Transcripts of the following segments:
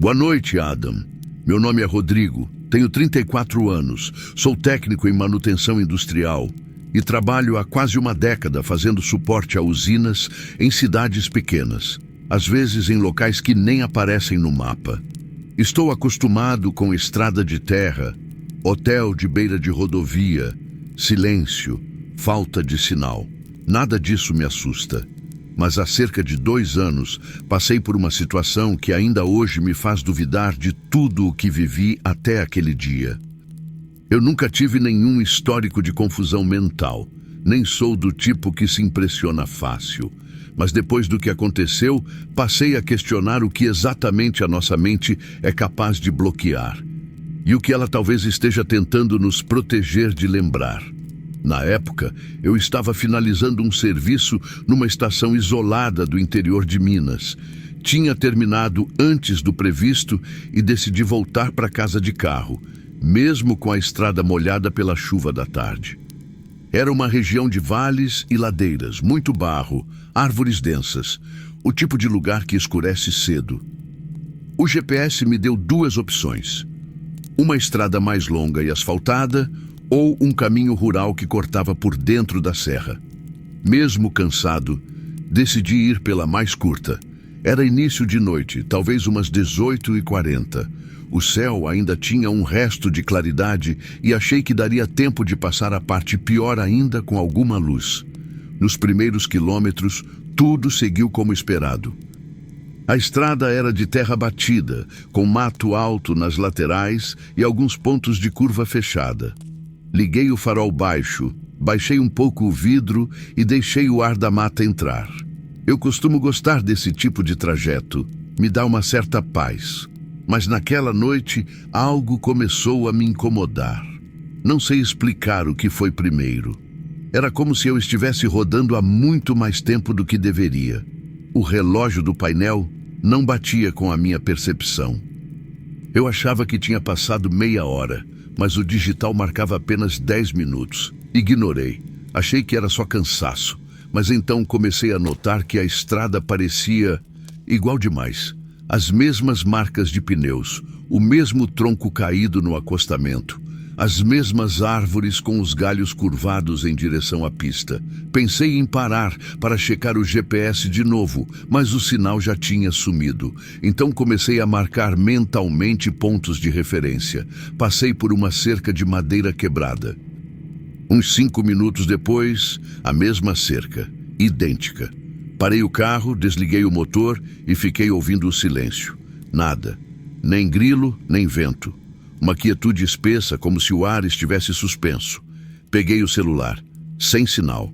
Boa noite, Adam. Meu nome é Rodrigo, tenho 34 anos, sou técnico em manutenção industrial e trabalho há quase uma década fazendo suporte a usinas em cidades pequenas, às vezes em locais que nem aparecem no mapa. Estou acostumado com estrada de terra, hotel de beira de rodovia, silêncio, falta de sinal. Nada disso me assusta. Mas há cerca de 2 anos passei por uma situação que ainda hoje me faz duvidar de tudo o que vivi até aquele dia. Eu nunca tive nenhum histórico de confusão mental, nem sou do tipo que se impressiona fácil. Mas depois do que aconteceu, passei a questionar o que exatamente a nossa mente é capaz de bloquear e o que ela talvez esteja tentando nos proteger de lembrar. Na época, eu estava finalizando um serviço numa estação isolada do interior de Minas. Tinha terminado antes do previsto e decidi voltar para casa de carro, mesmo com a estrada molhada pela chuva da tarde. Era uma região de vales e ladeiras, muito barro, árvores densas, o tipo de lugar que escurece cedo. O GPS me deu 2 opções: uma estrada mais longa e asfaltada, ou um caminho rural que cortava por dentro da serra. Mesmo cansado, decidi ir pela mais curta. Era início de noite, talvez umas 18h40. O céu ainda tinha um resto de claridade e achei que daria tempo de passar a parte pior ainda com alguma luz. Nos primeiros quilômetros, tudo seguiu como esperado. A estrada era de terra batida, com mato alto nas laterais e alguns pontos de curva fechada. Liguei o farol baixo, baixei um pouco o vidro e deixei o ar da mata entrar. Eu costumo gostar desse tipo de trajeto, me dá uma certa paz. Mas naquela noite, algo começou a me incomodar. Não sei explicar o que foi primeiro. Era como se eu estivesse rodando há muito mais tempo do que deveria. O relógio do painel não batia com a minha percepção. Eu achava que tinha passado meia hora, mas o digital marcava apenas 10 minutos. Ignorei. Achei que era só cansaço. Mas então comecei a notar que a estrada parecia igual demais. As mesmas marcas de pneus, o mesmo tronco caído no acostamento, as mesmas árvores com os galhos curvados em direção à pista. Pensei em parar para checar o GPS de novo, mas o sinal já tinha sumido. Então comecei a marcar mentalmente pontos de referência. Passei por uma cerca de madeira quebrada. Uns 5 minutos depois, a mesma cerca, idêntica. Parei o carro, desliguei o motor e fiquei ouvindo o silêncio. Nada, nem grilo, nem vento. Uma quietude espessa, como se o ar estivesse suspenso. Peguei o celular, sem sinal.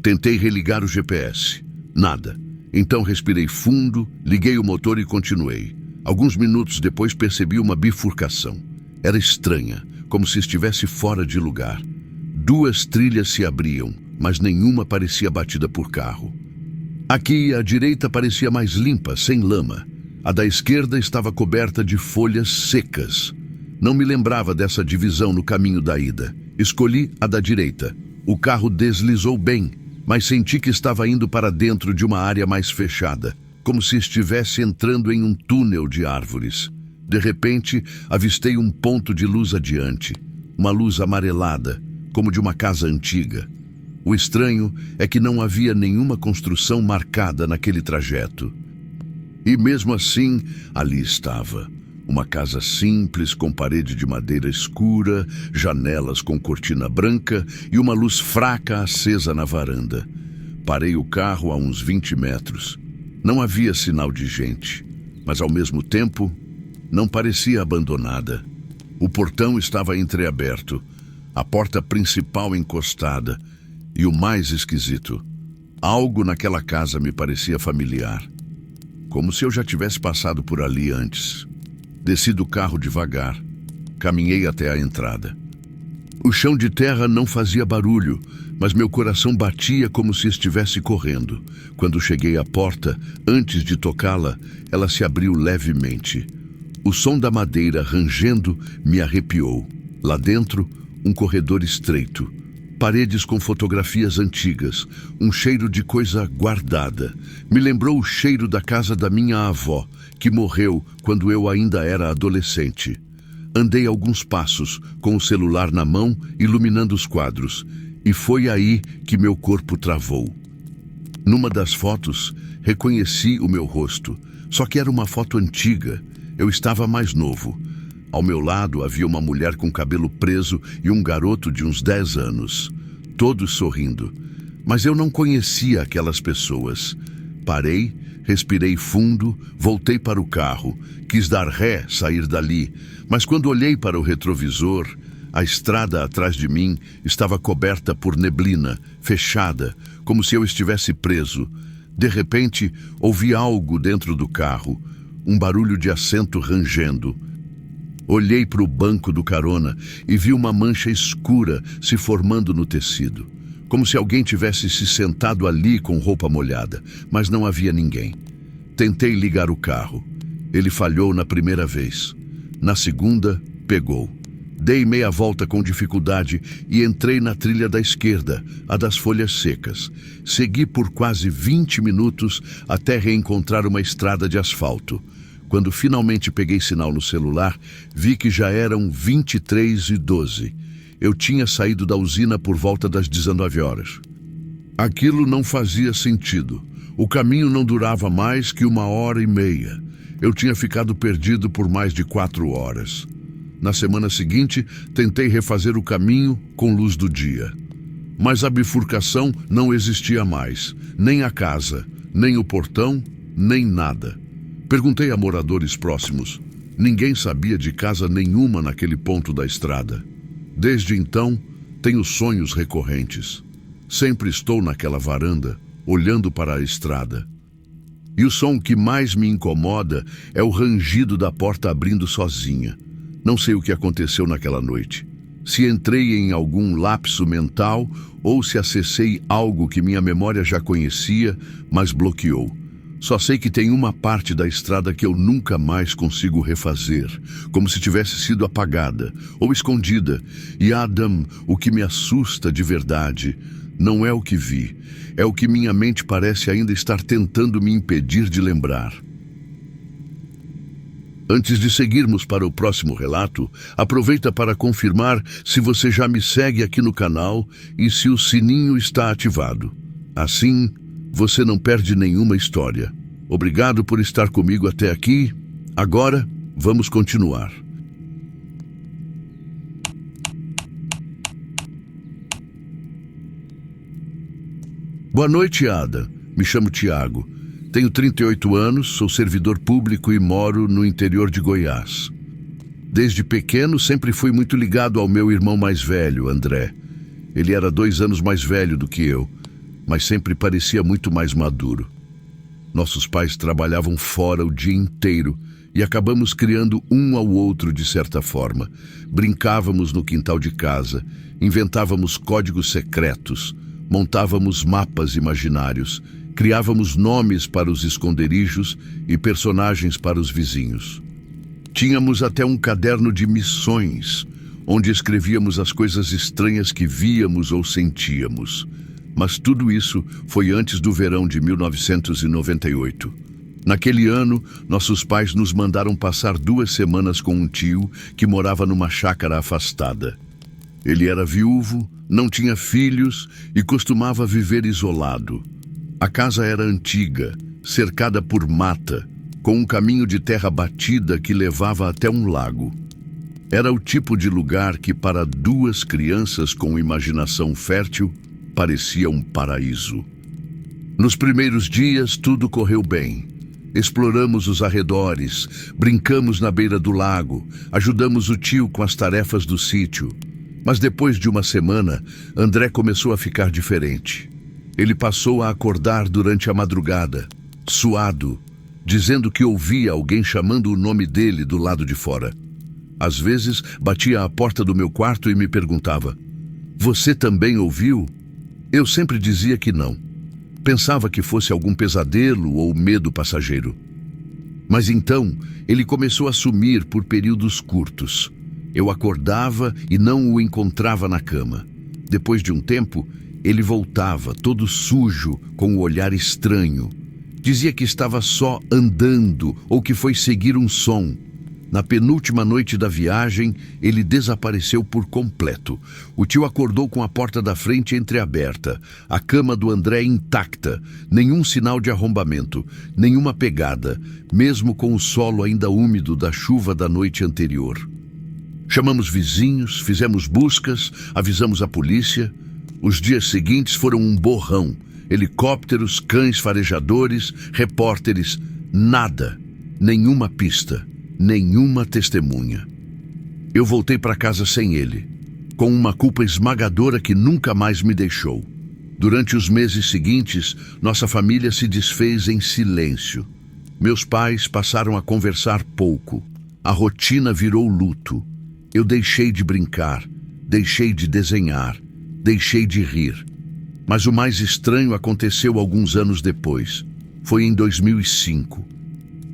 Tentei religar o GPS. Nada. Então respirei fundo, liguei o motor e continuei. Alguns minutos depois percebi uma bifurcação. Era estranha, como se estivesse fora de lugar. 2 trilhas se abriam, mas nenhuma parecia batida por carro. Aqui, a direita parecia mais limpa, sem lama. A da esquerda estava coberta de folhas secas. Não me lembrava dessa divisão no caminho da ida. Escolhi a da direita. O carro deslizou bem, mas senti que estava indo para dentro de uma área mais fechada, como se estivesse entrando em um túnel de árvores. De repente, avistei um ponto de luz adiante. Uma luz amarelada, como de uma casa antiga. O estranho é que não havia nenhuma construção marcada naquele trajeto. E mesmo assim, ali estava. Uma casa simples com parede de madeira escura, janelas com cortina branca e uma luz fraca acesa na varanda. Parei o carro a uns 20 metros. Não havia sinal de gente, mas ao mesmo tempo, não parecia abandonada. O portão estava entreaberto, a porta principal encostada. E o mais esquisito, algo naquela casa me parecia familiar, como se eu já tivesse passado por ali antes. Desci do carro devagar, caminhei até a entrada. O chão de terra não fazia barulho, mas meu coração batia como se estivesse correndo. Quando cheguei à porta, antes de tocá-la, ela se abriu levemente. O som da madeira rangendo me arrepiou. Lá dentro, um corredor estreito. Paredes com fotografias antigas, um cheiro de coisa guardada. Me lembrou o cheiro da casa da minha avó, que morreu quando eu ainda era adolescente. Andei alguns passos, com o celular na mão, iluminando os quadros, e foi aí que meu corpo travou. Numa das fotos, reconheci o meu rosto, só que era uma foto antiga. Eu estava mais novo. Ao meu lado havia uma mulher com cabelo preso e um garoto de uns 10 anos, todos sorrindo. Mas eu não conhecia aquelas pessoas. Parei, respirei fundo, voltei para o carro, quis dar ré, sair dali, mas quando olhei para o retrovisor, a estrada atrás de mim estava coberta por neblina, fechada, como se eu estivesse preso. De repente, ouvi algo dentro do carro, um barulho de assento rangendo. Olhei para o banco do carona e vi uma mancha escura se formando no tecido, como se alguém tivesse se sentado ali com roupa molhada, mas não havia ninguém. Tentei ligar o carro. Ele falhou na primeira vez. Na segunda, pegou. Dei meia volta com dificuldade e entrei na trilha da esquerda, a das folhas secas. Segui por quase 20 minutos até reencontrar uma estrada de asfalto. Quando finalmente peguei sinal no celular, vi que já eram 23h12. Eu tinha saído da usina por volta das 19 horas. Aquilo não fazia sentido. O caminho não durava mais que 1h30. Eu tinha ficado perdido por mais de 4 horas. Na semana seguinte, tentei refazer o caminho com luz do dia. Mas a bifurcação não existia mais. Nem a casa, nem o portão, nem nada. Perguntei a moradores próximos. Ninguém sabia de casa nenhuma naquele ponto da estrada. Desde então, tenho sonhos recorrentes. Sempre estou naquela varanda, olhando para a estrada. E o som que mais me incomoda é o rangido da porta abrindo sozinha. Não sei o que aconteceu naquela noite. Se entrei em algum lapso mental ou se acessei algo que minha memória já conhecia, mas bloqueou. Só sei que tem uma parte da estrada que eu nunca mais consigo refazer, como se tivesse sido apagada ou escondida. E Adam, o que me assusta de verdade, não é o que vi, é o que minha mente parece ainda estar tentando me impedir de lembrar. Antes de seguirmos para o próximo relato, aproveita para confirmar se você já me segue aqui no canal e se o sininho está ativado. Assim, você não perde nenhuma história. Obrigado por estar comigo até aqui. Agora, vamos continuar. Boa noite, Ada. Me chamo Tiago. Tenho 38 anos, sou servidor público e moro no interior de Goiás. Desde pequeno, sempre fui muito ligado ao meu irmão mais velho, André. Ele era 2 anos mais velho do que eu, mas sempre parecia muito mais maduro. Nossos pais trabalhavam fora o dia inteiro e acabamos criando um ao outro de certa forma. Brincávamos no quintal de casa, inventávamos códigos secretos, montávamos mapas imaginários, criávamos nomes para os esconderijos e personagens para os vizinhos. Tínhamos até um caderno de missões, onde escrevíamos as coisas estranhas que víamos ou sentíamos. Mas tudo isso foi antes do verão de 1998. Naquele ano, nossos pais nos mandaram passar 2 semanas com um tio que morava numa chácara afastada. Ele era viúvo, não tinha filhos e costumava viver isolado. A casa era antiga, cercada por mata, com um caminho de terra batida que levava até um lago. Era o tipo de lugar que, para 2 crianças com imaginação fértil, parecia um paraíso. Nos primeiros dias, tudo correu bem. Exploramos os arredores, brincamos na beira do lago, ajudamos o tio com as tarefas do sítio. Mas depois de uma semana, André começou a ficar diferente. Ele passou a acordar durante a madrugada, suado, dizendo que ouvia alguém chamando o nome dele do lado de fora. Às vezes, batia à porta do meu quarto e me perguntava: "Você também ouviu?" Eu sempre dizia que não. Pensava que fosse algum pesadelo ou medo passageiro. Mas então, ele começou a sumir por períodos curtos. Eu acordava e não o encontrava na cama. Depois de um tempo, ele voltava, todo sujo, com o olhar estranho. Dizia que estava só andando ou que foi seguir um som. Na penúltima noite da viagem, ele desapareceu por completo. O tio acordou com a porta da frente entreaberta, a cama do André intacta, nenhum sinal de arrombamento, nenhuma pegada, mesmo com o solo ainda úmido da chuva da noite anterior. Chamamos vizinhos, fizemos buscas, avisamos a polícia. Os dias seguintes foram um borrão. Helicópteros, cães farejadores, repórteres, nada, nenhuma pista. Nenhuma testemunha. Eu voltei para casa sem ele, com uma culpa esmagadora que nunca mais me deixou. Durante os meses seguintes, nossa família se desfez em silêncio. Meus pais passaram a conversar pouco. A rotina virou luto. Eu deixei de brincar, deixei de desenhar, deixei de rir. Mas o mais estranho aconteceu alguns anos depois. Foi em 2005.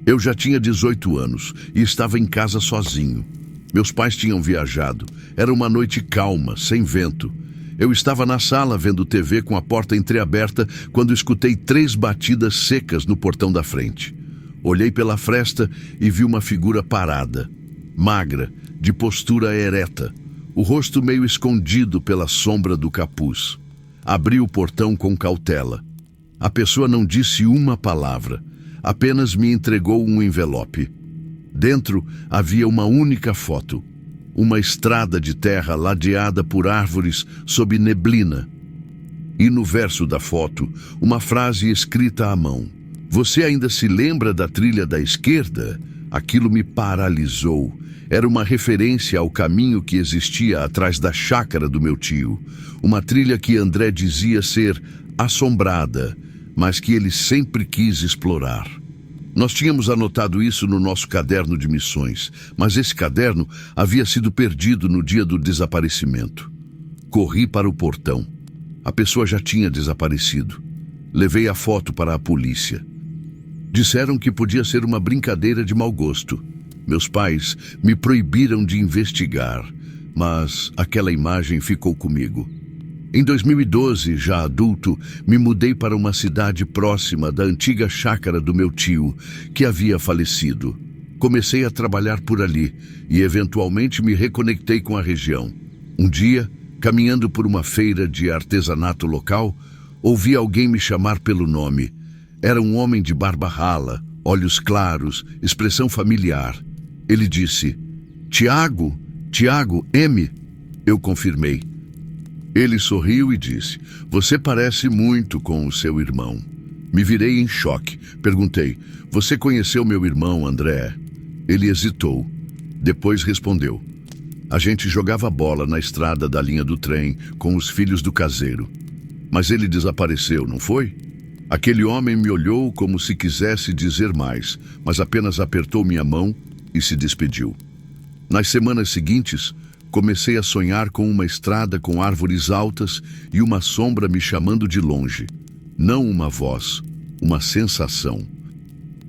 Eu já tinha 18 anos e estava em casa sozinho. Meus pais tinham viajado. Era uma noite calma, sem vento. Eu estava na sala vendo TV com a porta entreaberta quando escutei 3 batidas secas no portão da frente. Olhei pela fresta e vi uma figura parada, magra, de postura ereta, o rosto meio escondido pela sombra do capuz. Abri o portão com cautela. A pessoa não disse uma palavra. Apenas me entregou um envelope. Dentro havia uma única foto. Uma estrada de terra ladeada por árvores sob neblina. E no verso da foto, uma frase escrita à mão. Você ainda se lembra da trilha da esquerda? Aquilo me paralisou. Era uma referência ao caminho que existia atrás da chácara do meu tio. Uma trilha que André dizia ser assombrada, mas que ele sempre quis explorar. Nós tínhamos anotado isso no nosso caderno de missões, mas esse caderno havia sido perdido no dia do desaparecimento. Corri para o portão. A pessoa já tinha desaparecido. Levei a foto para a polícia. Disseram que podia ser uma brincadeira de mau gosto. Meus pais me proibiram de investigar, mas aquela imagem ficou comigo. Em 2012, já adulto, me mudei para uma cidade próxima da antiga chácara do meu tio, que havia falecido. Comecei a trabalhar por ali e eventualmente me reconectei com a região. Um dia, caminhando por uma feira de artesanato local, ouvi alguém me chamar pelo nome. Era um homem de barba rala, olhos claros, expressão familiar. Ele disse, Tiago, M. Eu confirmei. Ele sorriu e disse, você parece muito com o seu irmão. Me virei em choque. Perguntei, você conheceu meu irmão, André? Ele hesitou. Depois respondeu, a gente jogava bola na estrada da linha do trem com os filhos do caseiro. Mas ele desapareceu, não foi? Aquele homem me olhou como se quisesse dizer mais, mas apenas apertou minha mão e se despediu. Nas semanas seguintes, comecei a sonhar com uma estrada com árvores altas e uma sombra me chamando de longe. Não uma voz, uma sensação.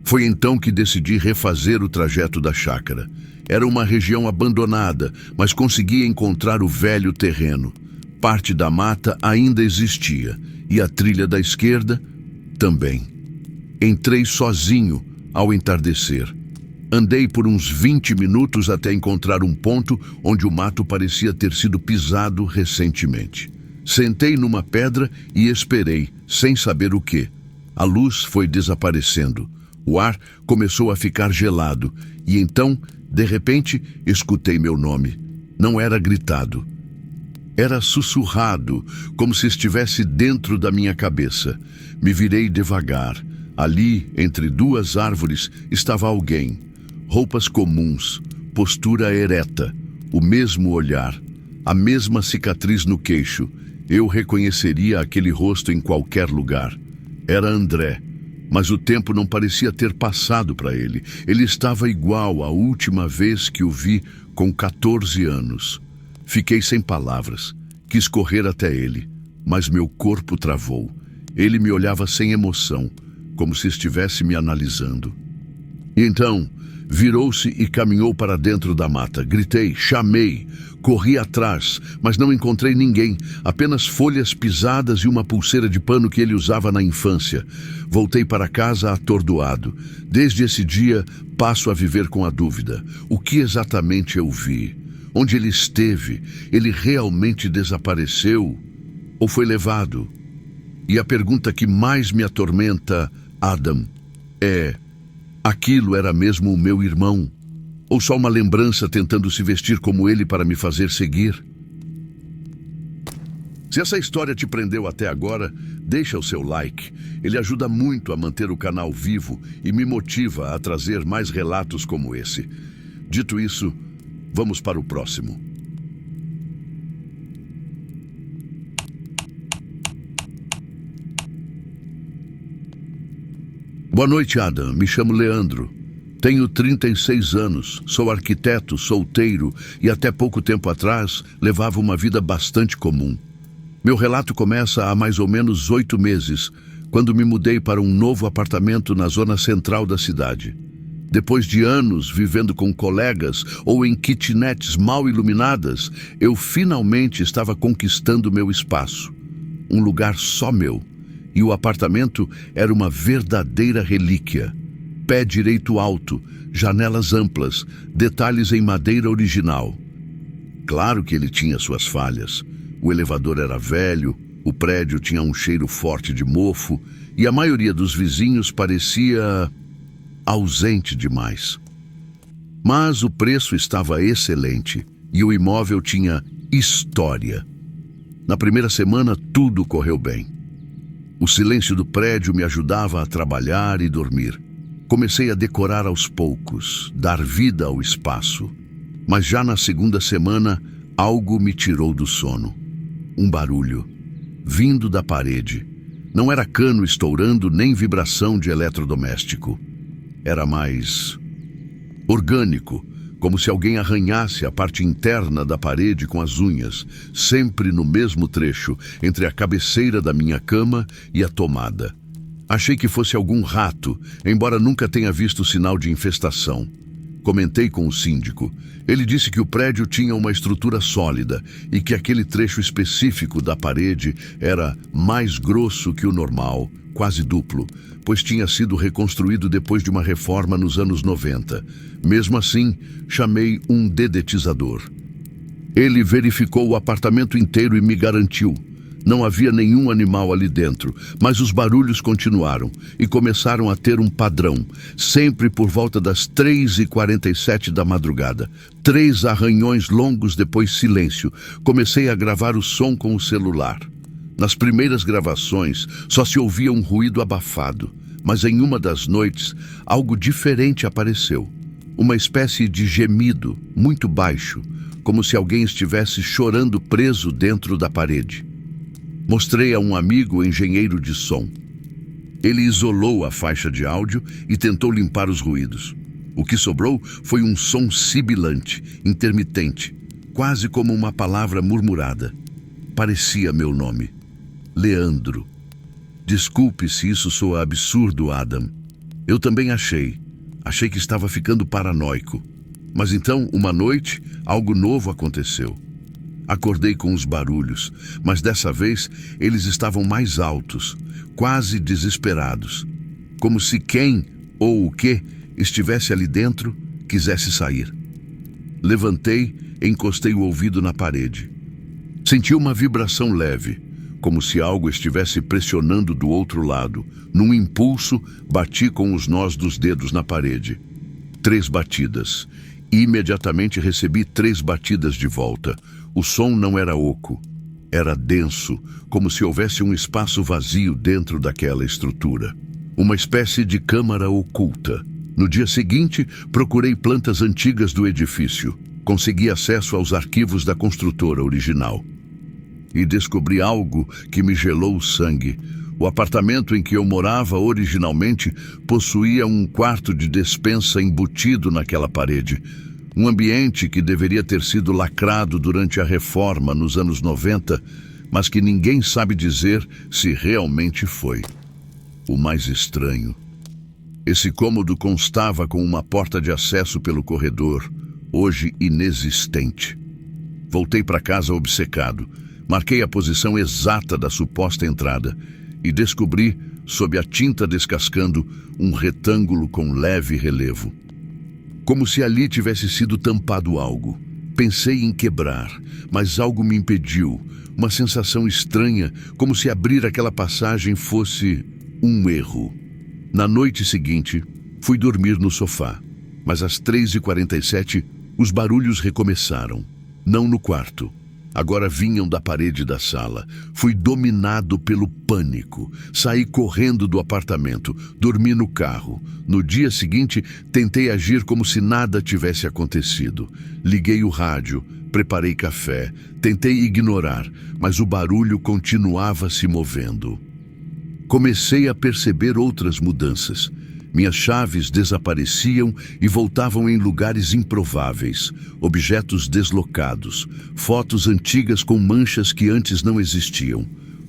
Foi então que decidi refazer o trajeto da chácara. Era uma região abandonada, mas consegui encontrar o velho terreno. Parte da mata ainda existia, e a trilha da esquerda também. Entrei sozinho ao entardecer. Andei por uns 20 minutos até encontrar um ponto onde o mato parecia ter sido pisado recentemente. Sentei numa pedra e esperei, sem saber o quê. A luz foi desaparecendo. O ar começou a ficar gelado e então, de repente, escutei meu nome. Não era gritado. Era sussurrado, como se estivesse dentro da minha cabeça. Me virei devagar. Ali, entre 2 árvores, estava alguém. Roupas comuns, postura ereta, o mesmo olhar, a mesma cicatriz no queixo. Eu reconheceria aquele rosto em qualquer lugar. Era André, mas o tempo não parecia ter passado para ele. Ele estava igual à última vez que o vi com 14 anos. Fiquei sem palavras, quis correr até ele, mas meu corpo travou. Ele me olhava sem emoção, como se estivesse me analisando. E então, Virou-se e caminhou para dentro da mata. Gritei, chamei, corri atrás, mas não encontrei ninguém, apenas folhas pisadas e uma pulseira de pano que ele usava na infância. Voltei para casa atordoado. Desde esse dia, passo a viver com a dúvida. O que exatamente eu vi? Onde ele esteve? Ele realmente desapareceu? Ou foi levado? E a pergunta que mais me atormenta, Adam, é: aquilo era mesmo o meu irmão? Ou só uma lembrança tentando se vestir como ele para me fazer seguir? Se essa história te prendeu até agora, deixa o seu like. Ele ajuda muito a manter o canal vivo e me motiva a trazer mais relatos como esse. Dito isso, vamos para o próximo. Boa noite, Adam. Me chamo Leandro. Tenho 36 anos, sou arquiteto, solteiro e até pouco tempo atrás levava uma vida bastante comum. Meu relato começa há mais ou menos 8 meses, quando me mudei para um novo apartamento na zona central da cidade. Depois de anos vivendo com colegas ou em kitnets mal iluminadas, eu finalmente estava conquistando meu espaço. Um lugar só meu. E o apartamento era uma verdadeira relíquia. Pé direito alto, janelas amplas, detalhes em madeira original. Claro que ele tinha suas falhas. O elevador era velho, o prédio tinha um cheiro forte de mofo e a maioria dos vizinhos parecia ausente demais. Mas o preço estava excelente e o imóvel tinha história. Na primeira semana, tudo correu bem. O silêncio do prédio me ajudava a trabalhar e dormir. Comecei a decorar aos poucos, dar vida ao espaço. Mas já na segunda semana, algo me tirou do sono. Um barulho, vindo da parede. Não era cano estourando nem vibração de eletrodoméstico. Era mais orgânico, como se alguém arranhasse a parte interna da parede com as unhas, sempre no mesmo trecho, entre a cabeceira da minha cama e a tomada. Achei que fosse algum rato, embora nunca tenha visto sinal de infestação. Comentei com o síndico. Ele disse que o prédio tinha uma estrutura sólida e que aquele trecho específico da parede era mais grosso que o normal, quase duplo, pois tinha sido reconstruído depois de uma reforma nos anos 90. Mesmo assim, chamei um dedetizador. Ele verificou o apartamento inteiro e me garantiu: não havia nenhum animal ali dentro, mas os barulhos continuaram e começaram a ter um padrão, sempre por volta das 3h47 da madrugada. 3 arranhões longos, depois silêncio. Comecei a gravar o som com o celular. Nas primeiras gravações, só se ouvia um ruído abafado, mas em uma das noites, algo diferente apareceu. Uma espécie de gemido, muito baixo, como se alguém estivesse chorando preso dentro da parede. Mostrei a um amigo engenheiro de som. Ele isolou a faixa de áudio e tentou limpar os ruídos. O que sobrou foi um som sibilante, intermitente, quase como uma palavra murmurada. Parecia meu nome. Leandro. Desculpe se isso soa absurdo, Adam. Eu também achei que estava ficando paranoico. Mas então, uma noite, algo novo aconteceu. Acordei com os barulhos, mas dessa vez eles estavam mais altos, quase desesperados. Como se quem ou o que estivesse ali dentro quisesse sair. Levantei e encostei o ouvido na parede. Senti uma vibração leve, como se algo estivesse pressionando do outro lado. Num impulso, bati com os nós dos dedos na parede. 3 batidas. Imediatamente recebi 3 batidas de volta. O som não era oco. Era denso, como se houvesse um espaço vazio dentro daquela estrutura. Uma espécie de câmara oculta. No dia seguinte, procurei plantas antigas do edifício. Consegui acesso aos arquivos da construtora original. E descobri algo que me gelou o sangue. O apartamento em que eu morava originalmente possuía um quarto de despensa embutido naquela parede. Um ambiente que deveria ter sido lacrado durante a reforma nos anos 90, mas que ninguém sabe dizer se realmente foi. O mais estranho Esse cômodo constava com uma porta de acesso pelo corredor, hoje inexistente. Voltei para casa obcecado, marquei a posição exata da suposta entrada e descobri, sob a tinta descascando, um retângulo com leve relevo. Como se ali tivesse sido tampado algo. Pensei em quebrar, mas algo me impediu. Uma sensação estranha, como se abrir aquela passagem fosse um erro. Na noite seguinte, fui dormir no sofá, mas às 3h47 os barulhos recomeçaram. Não no quarto. Agora vinham da parede da sala. Fui dominado pelo pânico. Saí correndo do apartamento. Dormi no carro. No dia seguinte, tentei agir como se nada tivesse acontecido. Liguei o rádio, preparei café, tentei ignorar, mas o barulho continuava se movendo. Comecei a perceber outras mudanças. Minhas chaves desapareciam e voltavam em lugares improváveis, objetos deslocados, fotos antigas com manchas que antes não existiam.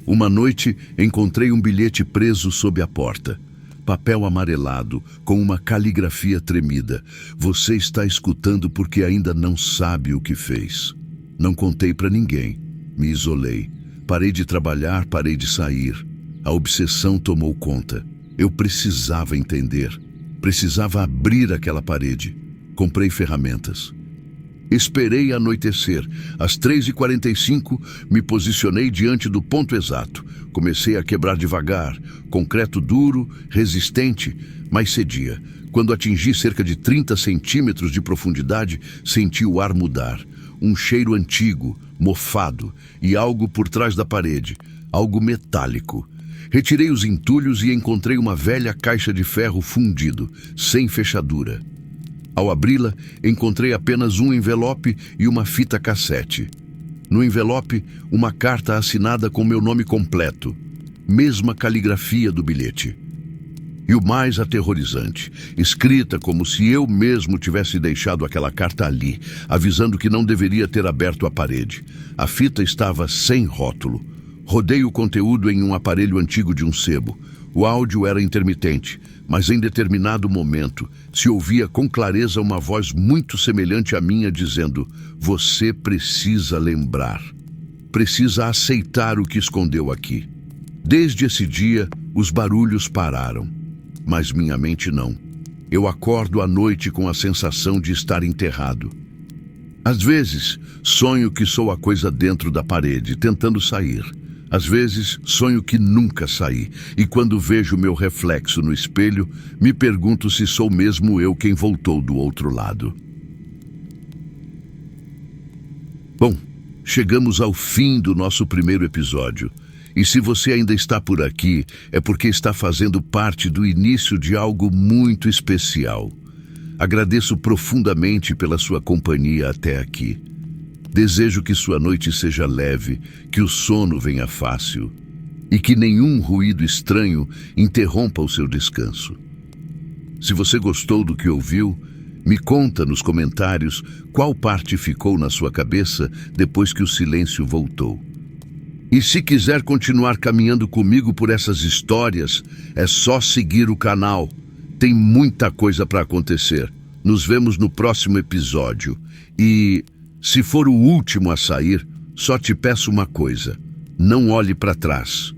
Uma noite, encontrei um bilhete preso sob a porta. Papel amarelado, com uma caligrafia tremida. Você está escutando porque ainda não sabe o que fez. Não contei para ninguém. Me isolei. Parei de trabalhar, parei de sair. A obsessão tomou conta. Eu precisava entender. Precisava abrir aquela parede. Comprei ferramentas. Esperei anoitecer. Às 3h45, me posicionei diante do ponto exato. Comecei a quebrar devagar. Concreto duro, resistente, mas cedia. Quando atingi cerca de 30 centímetros de profundidade, senti o ar mudar. Um cheiro antigo, mofado, e algo por trás da parede. Algo metálico. Retirei os entulhos e encontrei uma velha caixa de ferro fundido, sem fechadura. Ao abri-la, encontrei apenas um envelope e uma fita cassete. No envelope, uma carta assinada com meu nome completo, mesma caligrafia do bilhete. E o mais aterrorizante, escrita como se eu mesmo tivesse deixado aquela carta ali, avisando que não deveria ter aberto a parede. A fita estava sem rótulo. Rodei o conteúdo em um aparelho antigo de um sebo. O áudio era intermitente, mas em determinado momento se ouvia com clareza uma voz muito semelhante à minha dizendo: "Você precisa lembrar. Precisa aceitar o que escondeu aqui." Desde esse dia, os barulhos pararam, mas minha mente não. Eu acordo à noite com a sensação de estar enterrado. Às vezes, sonho que sou a coisa dentro da parede, tentando sair. Às vezes, sonho que nunca saí, e quando vejo meu reflexo no espelho, me pergunto se sou mesmo eu quem voltou do outro lado. Bom, chegamos ao fim do nosso primeiro episódio. E se você ainda está por aqui, é porque está fazendo parte do início de algo muito especial. Agradeço profundamente pela sua companhia até aqui. Desejo que sua noite seja leve, que o sono venha fácil e que nenhum ruído estranho interrompa o seu descanso. Se você gostou do que ouviu, me conta nos comentários qual parte ficou na sua cabeça depois que o silêncio voltou. E se quiser continuar caminhando comigo por essas histórias, é só seguir o canal. Tem muita coisa para acontecer. Nos vemos no próximo episódio. E se for o último a sair, só te peço uma coisa: não olhe para trás.